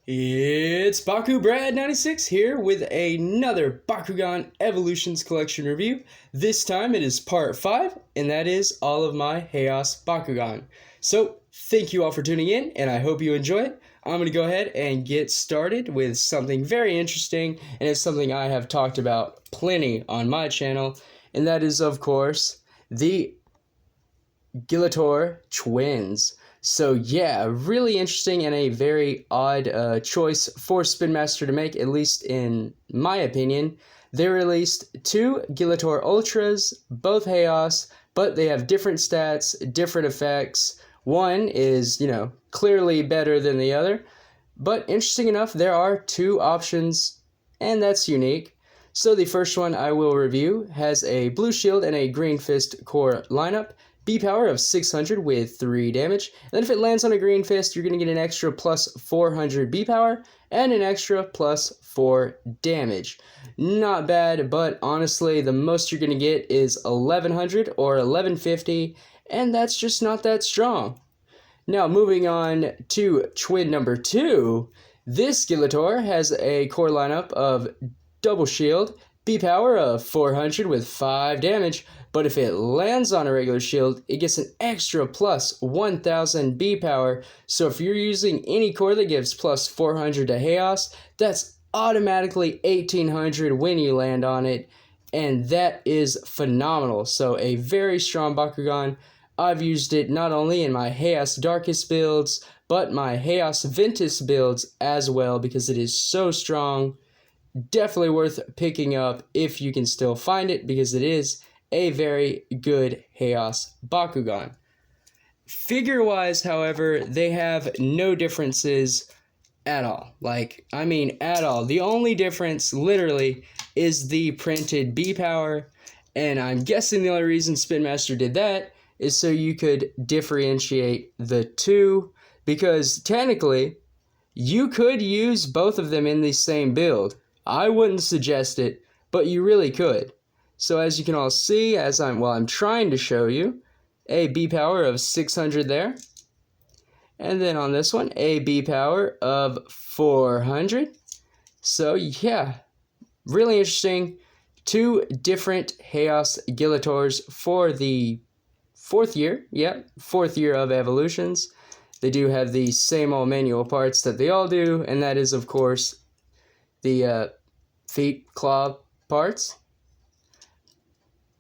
It's BakuBrad96 here with another Bakugan Evolutions Collection review. This time it is part 5, and that is all of my HAOS Bakugan. So, thank you all for tuning in, and I hope you enjoy it. I'm going to go ahead and get started with something very interesting, and it's something I have talked about plenty on my channel, and that is, of course, the Guillotor twins. So yeah, really interesting and a very odd choice for Spin Master to make, at least in my opinion. They released two Guillotor Ultras, both HAOS, but they have different stats, different effects. One is, clearly better than the other. But interesting enough, there are two options, and that's unique. So the first one I will review has a blue shield and a green fist core lineup. B power of 600 with 3 damage. And then if it lands on a green fist, you're going to get an extra plus 400 B power and an extra plus 4 damage. Not bad, but honestly, the most you're going to get is 1100 or 1150, and that's just not that strong. Now, moving on to twin number 2, this Guillotor has a core lineup of double shield, B power of 400 with 5 damage, but if it lands on a regular shield, it gets an extra plus 1000 B power, so if you're using any core that gives plus 400 to HAOS, that's automatically 1800 when you land on it, and that is phenomenal. So a very strong Bakugan. I've used it not only in my HAOS Darkest builds, but my HAOS Ventus builds as well, because it is so strong. Definitely worth picking up if you can still find it, because it is a very good HAOS Bakugan. Figure-wise, however, they have no differences at all. At all. The only difference, literally, is the printed B power, and I'm guessing the only reason Spin Master did that is so you could differentiate the two, because technically, you could use both of them in the same build. I wouldn't suggest it, but you really could. So as you can all see, I'm trying to show you, a B power of 600 there. And then on this one, a B power of 400. So yeah, really interesting. Two different HAOS Guillotors for the fourth year of Evolutions. They do have the same old manual parts that they all do, and that is, of course, the feet, claw parts.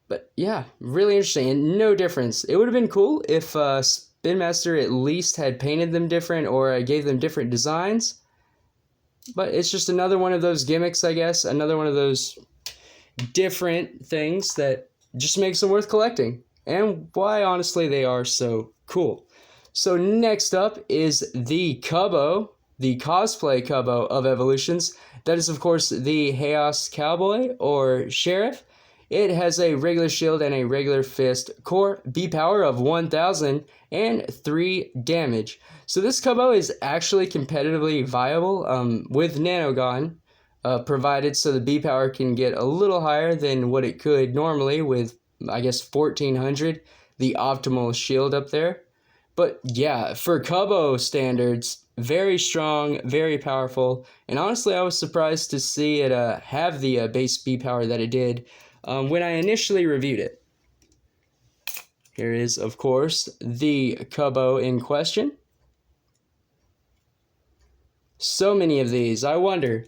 But yeah, really interesting, and no difference. It would have been cool if Spin Master at least had painted them different or gave them different designs. But it's just another one of those gimmicks, I guess. Another one of those different things that just makes them worth collecting. And why, honestly, they are so cool. So next up is the Cubbo, the Cosplay Cubbo of Evolutions. That is, of course, the HAOS Cowboy or Sheriff. It has a regular shield and a regular fist core, B power of 1000 and 3 damage. So this Cubbo is actually competitively viable with Nanogon, provided so the B power can get a little higher than what it could normally with, I guess, 1400, the optimal shield up there. But yeah, for Cubbo standards, very strong, very powerful, and honestly I was surprised to see it have the base B power that it did when I initially reviewed it. Here is, of course, the Cubbo in question. So many of these. I wonder,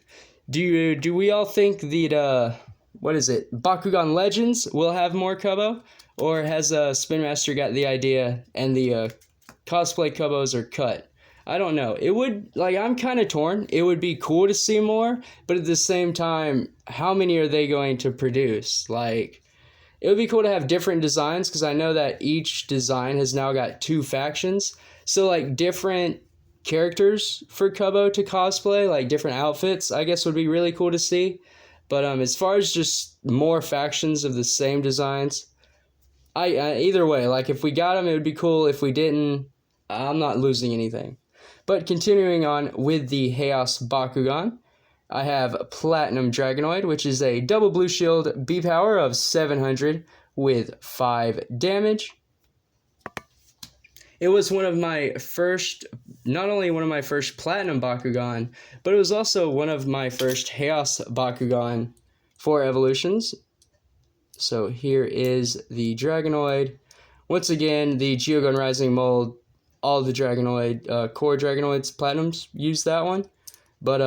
do we all think that, Bakugan Legends will have more Cubbo? Or has Spin Master got the idea and the Cosplay Cubbos are cut? I don't know. It would, I'm kind of torn. It would be cool to see more, but at the same time, how many are they going to produce? It would be cool to have different designs, because I know that each design has now got 2 factions. So, different characters for Cubbo to cosplay, different outfits, I guess would be really cool to see. But as far as just more factions of the same designs, either way, if we got them, it would be cool. If we didn't, I'm not losing anything. But continuing on with the HAOS Bakugan, I have Platinum Dragonoid, which is a double blue shield, B power of 700 with 5 damage. It was one of my first, not only one of my first Platinum Bakugan, but it was also one of my first HAOS Bakugan for evolutions. So here is the Dragonoid. Once again, the Geogun Rising mold, all the Dragonoid, core Dragonoids Platinums use that one. But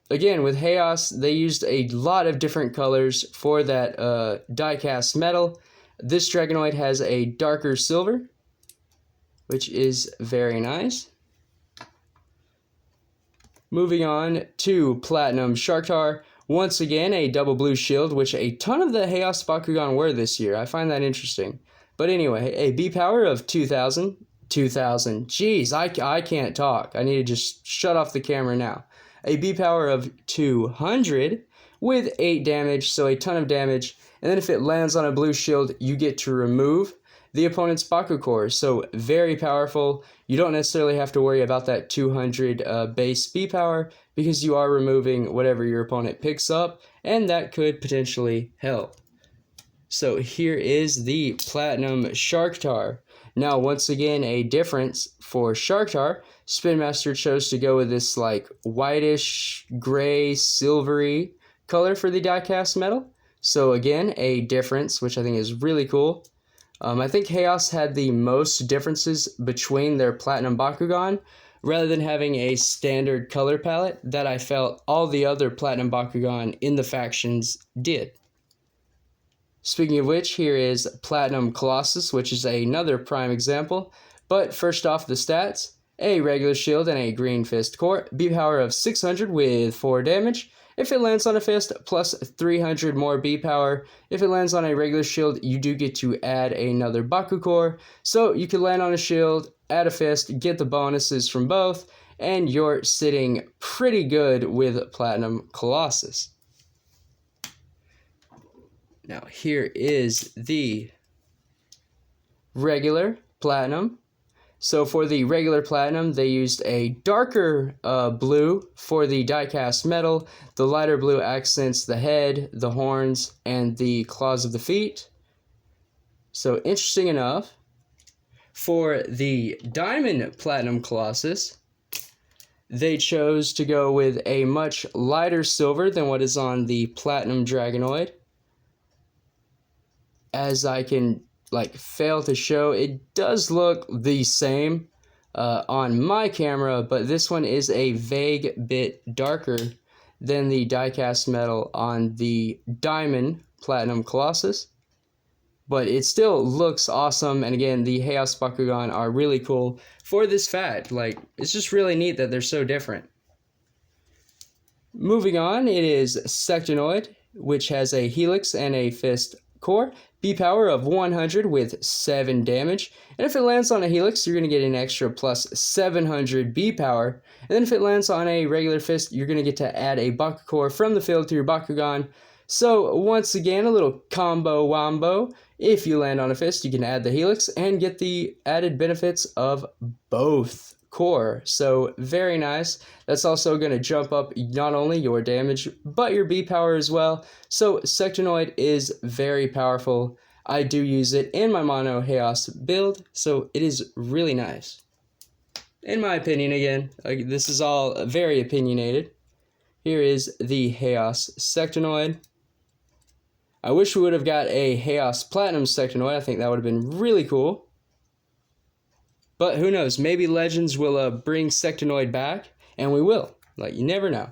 again, with HAOS, they used a lot of different colors for that die-cast metal. This Dragonoid has a darker silver, which is very nice. Moving on to Platinum Sharktar. Once again, a double blue shield, which a ton of the HAOS Bakugan were this year. I find that interesting. But anyway, a B power of 2,000. Jeez, I can't talk. I need to just shut off the camera now. A B power of 200 with 8 damage, so a ton of damage. And then if it lands on a blue shield, you get to remove the opponent's Baku core. So very powerful. You don't necessarily have to worry about that 200 base B power because you are removing whatever your opponent picks up, and that could potentially help. So here is the Platinum Sharktar. Now, once again, a difference for Sharktar. Spinmaster chose to go with this like whitish, gray, silvery color for the die-cast metal. So again, a difference, which I think is really cool. I think HAOS had the most differences between their Platinum Bakugan, rather than having a standard color palette that I felt all the other Platinum Bakugan in the factions did. Speaking of which, here is Platinum Colossus, which is another prime example. But first off, the stats. A regular shield and a green fist core. B power of 600 with 4 damage. If it lands on a fist, plus 300 more B power. If it lands on a regular shield, you do get to add another Baku core. So you can land on a shield, add a fist, get the bonuses from both, and you're sitting pretty good with Platinum Colossus. Now here is the regular Platinum. So for the regular Platinum, they used a darker blue for the die-cast metal. The lighter blue accents the head, the horns, and the claws of the feet. So interesting enough, for the Diamond Platinum Colossus, they chose to go with a much lighter silver than what is on the Platinum Dragonoid. As I can fail to show, it does look the same on my camera, but this one is a vague bit darker than the die-cast metal on the Diamond Platinum Colossus. But it still looks awesome, and again, the HAOS Bakugan are really cool for this fact. It's just really neat that they're so different. Moving on, it is Sectonoid, which has a Helix and a Fist core. B power of 100 with 7 damage. And if it lands on a Helix, you're going to get an extra plus 700 B power. And then if it lands on a regular fist, you're going to get to add a Baku core from the field to your Bakugan. So once again, a little combo wombo. If you land on a fist, you can add the Helix and get the added benefits of both core. So very nice. That's also going to jump up not only your damage, but your B power as well. So Sectonoid is very powerful. I do use it in my mono HAOS build, so it is really nice. In my opinion, again, this is all very opinionated. Here is the HAOS Sectonoid. I wish we would have got a HAOS Platinum Sectonoid. I think that would have been really cool. But who knows, maybe Legends will bring Sectonoid back, and we will. You never know.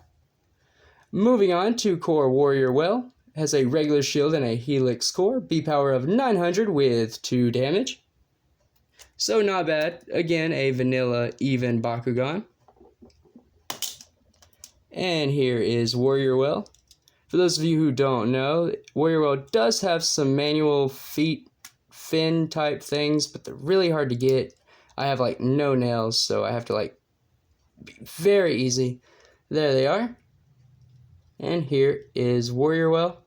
Moving on to Core Warrior Well. Has a regular shield and a Helix core. B power of 900 with 2 damage. So not bad. Again, a vanilla even Bakugan. And here is Warrior Well. For those of you who don't know, Warrior Well does have some manual feet, fin type things, but they're really hard to get. I have no nails, so I have to be very easy. There they are. And here is Warrior Well.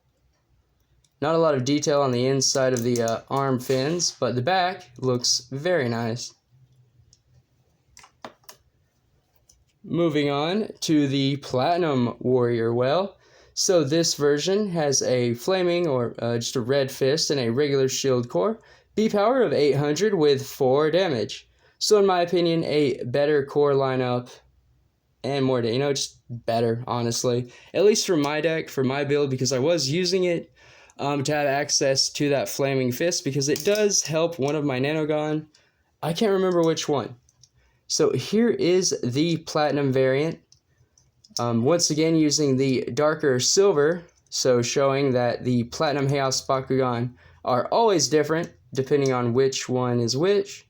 Not a lot of detail on the inside of the arm fins, but the back looks very nice. Moving on to the Platinum Warrior Well. So this version has a flaming or just a red fist and a regular shield core. B power of 800 with 4 damage. So in my opinion, a better core lineup and more, just better, honestly. At least for my deck, for my build, because I was using it to have access to that Flaming Fist, because it does help one of my Nanogon. I can't remember which one. So here is the Platinum variant. Once again, using the darker silver, so showing that the Platinum HAOS Bakugan are always different, depending on which one is which.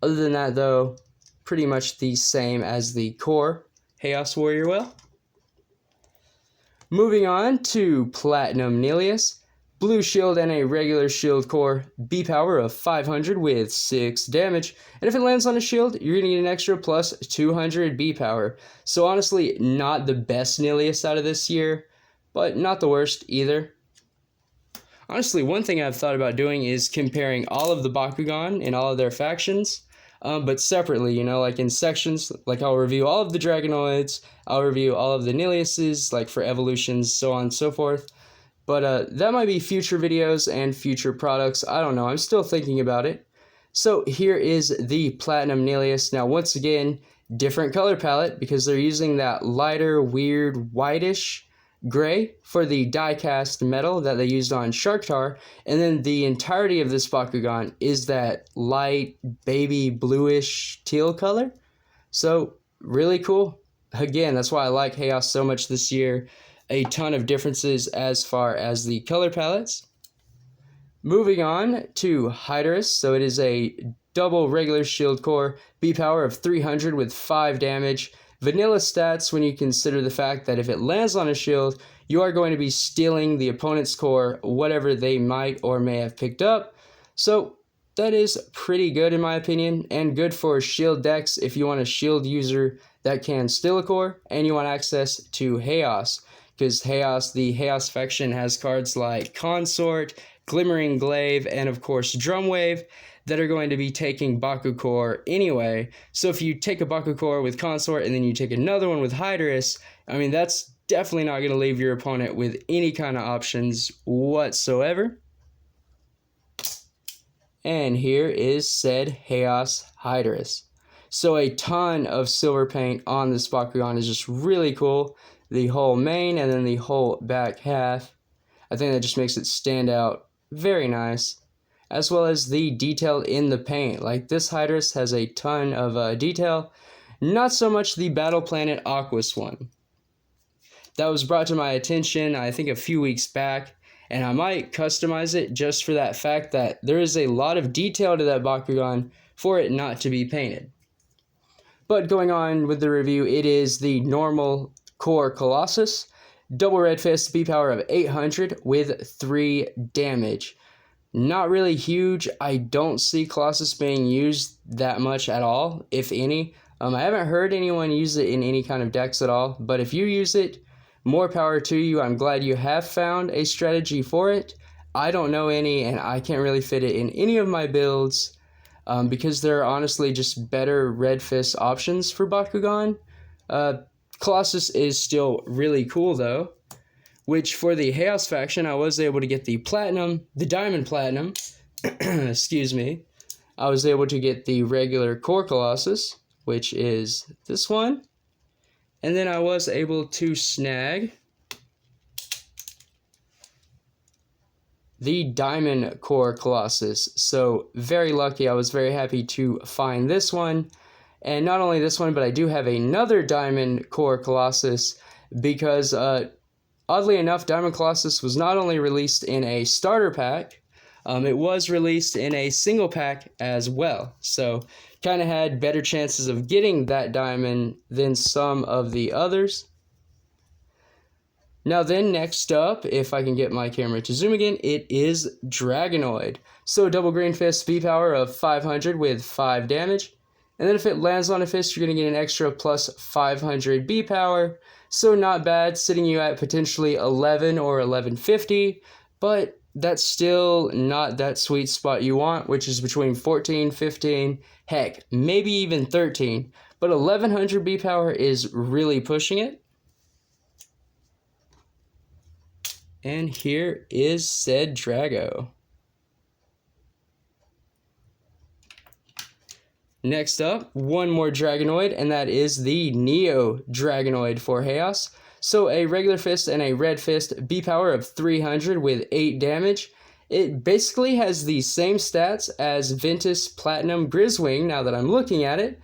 Other than that, though, pretty much the same as the core HAOS Warrior Well. Moving on to Platinum Nillious. Blue shield and a regular shield core, B power of 500 with 6 damage. And if it lands on a shield, you're going to get an extra plus 200 B power. So honestly, not the best Nillious out of this year, but not the worst either. Honestly, one thing I've thought about doing is comparing all of the Bakugan in all of their factions, but separately, like in sections. Like I'll review all of the Dragonoids, I'll review all of the Nilliouses, like for evolutions, so on and so forth. But that might be future videos and future products. I don't know. I'm still thinking about it. So here is the Platinum Nillious. Now, once again, different color palette because they're using that lighter, weird, whitish gray for the die-cast metal that they used on Sharktar. And then the entirety of this Bakugan is that light, baby, bluish teal color. So, really cool. Again, that's why I like HAOS so much this year. A ton of differences as far as the color palettes. Moving on to Hydrus, so it is a double regular shield core, B power of 300 with 5 damage. Vanilla stats when you consider the fact that if it lands on a shield, you are going to be stealing the opponent's core, whatever they might or may have picked up. So that is pretty good in my opinion, and good for shield decks if you want a shield user that can steal a core and you want access to HAOS. Because HAOS, the HAOS faction has cards like Consort, Glimmering Glaive, and of course Drumwave that are going to be taking Baku Core anyway. So if you take a Baku Core with Consort and then you take another one with Hydrus, I mean that's definitely not going to leave your opponent with any kind of options whatsoever. And here is said HAOS Hydrus. So a ton of silver paint on this Bakugan is just really cool. The whole mane and then the whole back half. I think that just makes it stand out very nice. As well as the detail in the paint. Like this Hydrus has a ton of detail. Not so much the Battle Planet Aquas one. That was brought to my attention I think a few weeks back. And I might customize it just for that fact that there is a lot of detail to that Bakugan for it not to be painted. But going on with the review, it is the normal core Colossus, double red fist, B power of 800 with 3 damage. Not really huge. I don't see Colossus being used that much at all, if any. I haven't heard anyone use it in any kind of decks at all, but if you use it, more power to you. I'm glad you have found a strategy for it. I don't know any, and I can't really fit it in any of my builds because there are honestly just better red fist options for Bakugan. Colossus is still really cool though, which for the HAOS faction I was able to get the Diamond Platinum, excuse me. I was able to get the regular core Colossus, which is this one, and then I was able to snag the Diamond Core Colossus. So very lucky, I was very happy to find this one. And not only this one, but I do have another Diamond Core Colossus because, oddly enough, Diamond Colossus was not only released in a starter pack, it was released in a single pack as well. So, kind of had better chances of getting that diamond than some of the others. Now then, next up, if I can get my camera to zoom again, it is Dragonoid. So, double green fist, B power of 500 with 5 damage. And then if it lands on a fist, you're going to get an extra plus 500 B power. So not bad, sitting you at potentially 11 or 1150. But that's still not that sweet spot you want, which is between 14, 15, heck, maybe even 13. But 1100 B power is really pushing it. And here is said Drago. Next up, one more Dragonoid, and that is the Neo Dragonoid for HAOS. So a regular fist and a red fist, B power of 300 with 8 damage. It basically has the same stats as Ventus Platinum Grizzwing, now that I'm looking at it.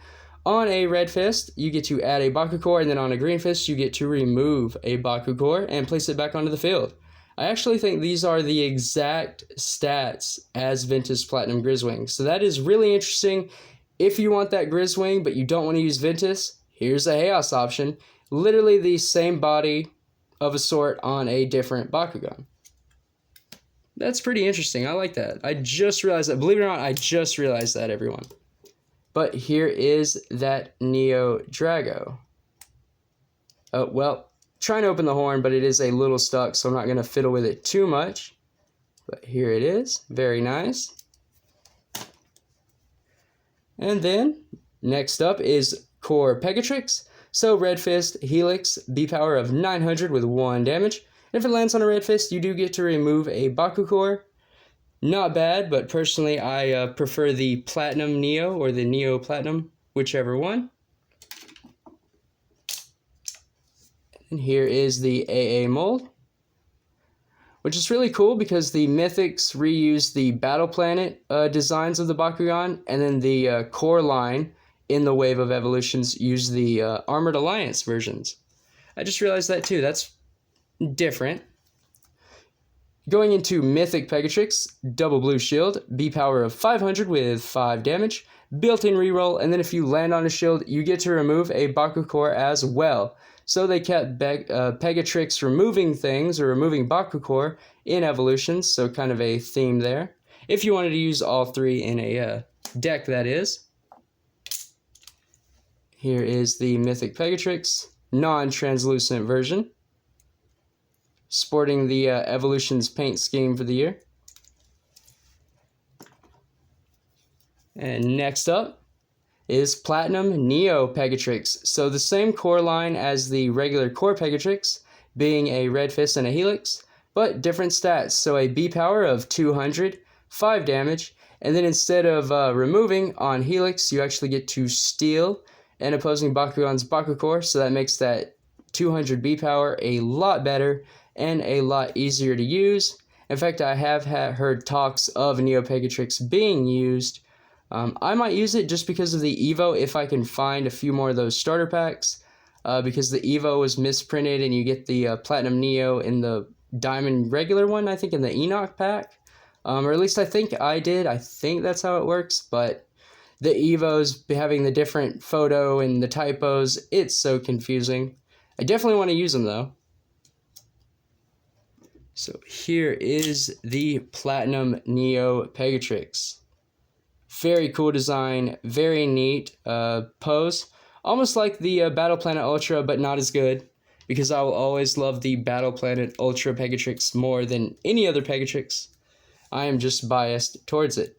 On a red fist, you get to add a Bakucore, and then on a green fist, you get to remove a Bakucore and place it back onto the field. I actually think these are the exact stats as Ventus Platinum Grizzwing, so that is really interesting. If you want that Grizzwing, but you don't want to use Ventus, here's a HAOS option. Literally the same body of a sort on a different Bakugan. That's pretty interesting. I like that. I just realized that. Believe it or not, I just realized that, everyone. But here is that Neo Drago. Oh, well, trying to open the horn, but it is a little stuck, so I'm not going to fiddle with it too much. But here it is. Very nice. And then, next up is Core Pegatrix. So, red fist, Helix, B power of 900 with 1 damage. And if it lands on a red fist, you do get to remove a Bakucore. Not bad, but personally I prefer the Platinum Neo or the Neo Platinum, whichever one. And here is the AA mold, which is really cool because the Mythics reuse the Battle Planet designs of the Bakugan, and then the core line in the Wave of Evolutions use the Armored Alliance versions. I just realized that too. That's different. Going into Mythic Pegatrix, double blue shield, B power of 500 with 5 damage, built-in reroll, and then if you land on a shield, you get to remove a Bakucore as well. So they kept Pegatrix removing things, or removing Bakucore, in Evolutions, so kind of a theme there. If you wanted to use all 3 in a deck, that is. Here is the Mythic Pegatrix, non-translucent version, sporting the Evolutions paint scheme for the year. And next up is Platinum Neo Pegatrix. So the same core line as the regular core Pegatrix, being a red fist and a helix, but different stats. So a B power of 200, 5 damage, and then instead of removing on helix, you actually get to steal an opposing Bakugan's Bakucore, so that makes that 200 B power a lot better and a lot easier to use. In fact, I have heard talks of Neo Pegatrix being used. I might use it just because of the Evo if I can find a few more of those starter packs, because the Evo was misprinted and you get the Platinum Neo in the Diamond regular one, I think in the Enoch pack. Or at least I think I did. I think that's how it works, but the Evos having the different photo and the typos, it's so confusing. I definitely want to use them though. So here is the Platinum Neo Pegatrix. Very cool design, very neat pose. Almost like the Battle Planet Ultra, but not as good, because I will always love the Battle Planet Ultra Pegatrix more than any other Pegatrix. I am just biased towards it.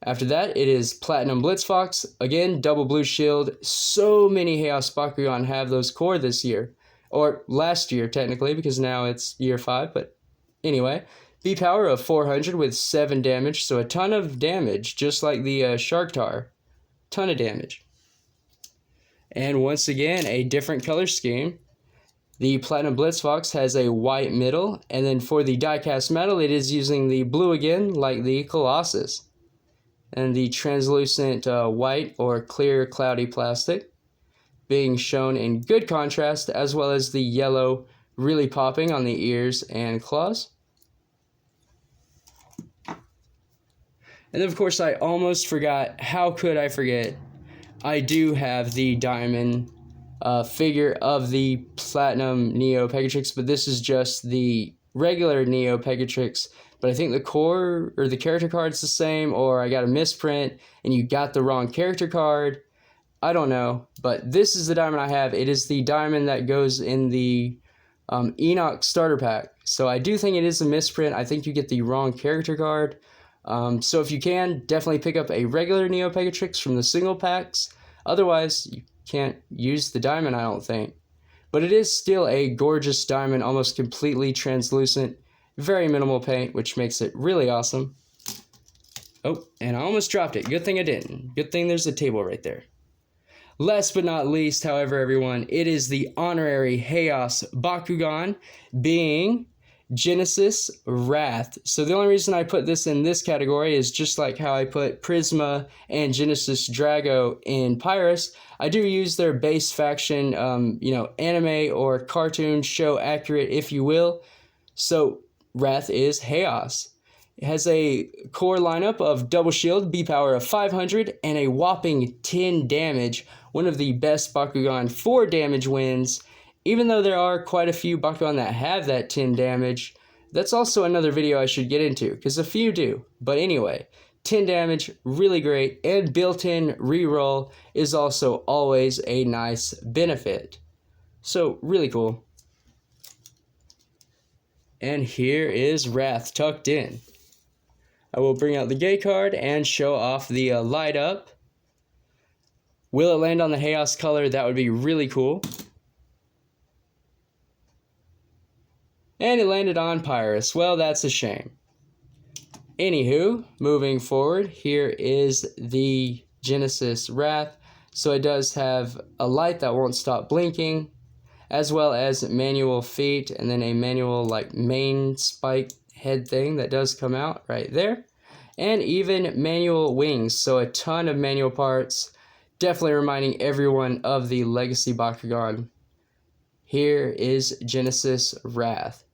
After that, it is Platinum Blitz Fox. Again, double blue shield. So many HAOS Bakugan have those core this year. Or last year, technically, because now it's year 5, but anyway. B power of 400 with 7 damage, so a ton of damage, just like the Sharktar. Ton of damage. And once again, a different color scheme. The Platinum Blitz Fox has a white middle, and then for the diecast metal, it is using the blue again, like the Colossus. And the translucent white or clear cloudy plastic being shown in good contrast, as well as the yellow really popping on the ears and claws. And then, of course, I almost forgot. How could I forget? I do have the diamond figure of the Platinum Neo Pegatrix, but this is just the regular Neo Pegatrix. But I think the core or the character card's the same, or I got a misprint and you got the wrong character card. I don't know, but this is the diamond I have. It is the diamond that goes in the Enoch starter pack. So I do think it is a misprint. I think you get the wrong character card. So if you can, definitely pick up a regular Neo Pegatrix from the single packs. Otherwise, you can't use the diamond, I don't think. But it is still a gorgeous diamond, almost completely translucent. Very minimal paint, which makes it really awesome. Oh, and I almost dropped it. Good thing I didn't. Good thing there's a table right there. Last but not least, however, everyone, it is the honorary HAOS Bakugan, being Genesis Wrath. So the only reason I put this in this category is just like how I put Prisma and Genesis Drago in Pyrus. I do use their base faction, anime or cartoon show accurate, if you will. So Wrath is HAOS. It has a core lineup of double shield, B power of 500, and a whopping 10 damage. One of the best Bakugan 4 damage wins. Even though there are quite a few Bakugan that have that 10 damage, that's also another video I should get into, because a few do. But anyway, 10 damage, really great, and built-in reroll is also always a nice benefit. So, really cool. And here is Wrath tucked in. I will bring out the gay card and show off the light up. Will it land on the HAOS color? That would be really cool. And it landed on Pyrus. Well, that's a shame. Anywho, moving forward, here is the Genesis Wrath. So it does have a light that won't stop blinking, as well as manual feet, and then a manual main spike head thing that does come out right there, and even manual wings. So a ton of manual parts, definitely reminding everyone of the Legacy Bakugan. Here is Genesis Wrath.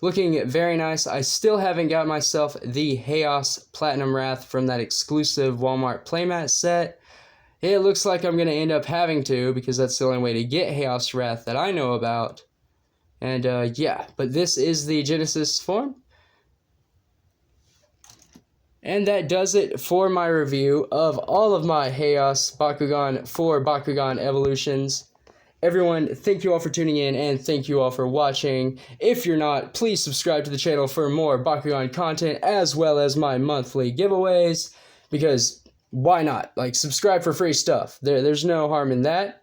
Looking very nice. I still haven't got myself the HAOS Platinum Wrath from that exclusive Walmart playmat set. It looks like I'm going to end up having to, because that's the only way to get HAOS Wrath that I know about. And yeah, but this is the Genesis form. And that does it for my review of all of my HAOS Bakugan for Bakugan Evolutions. Everyone, thank you all for tuning in, and thank you all for watching. If you're not, please subscribe to the channel for more Bakugan content, as well as my monthly giveaways, because why not? Subscribe for free stuff. There's no harm in that.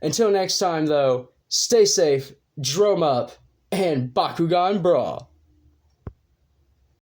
Until next time, though, stay safe, drum up, and Bakugan Brawl.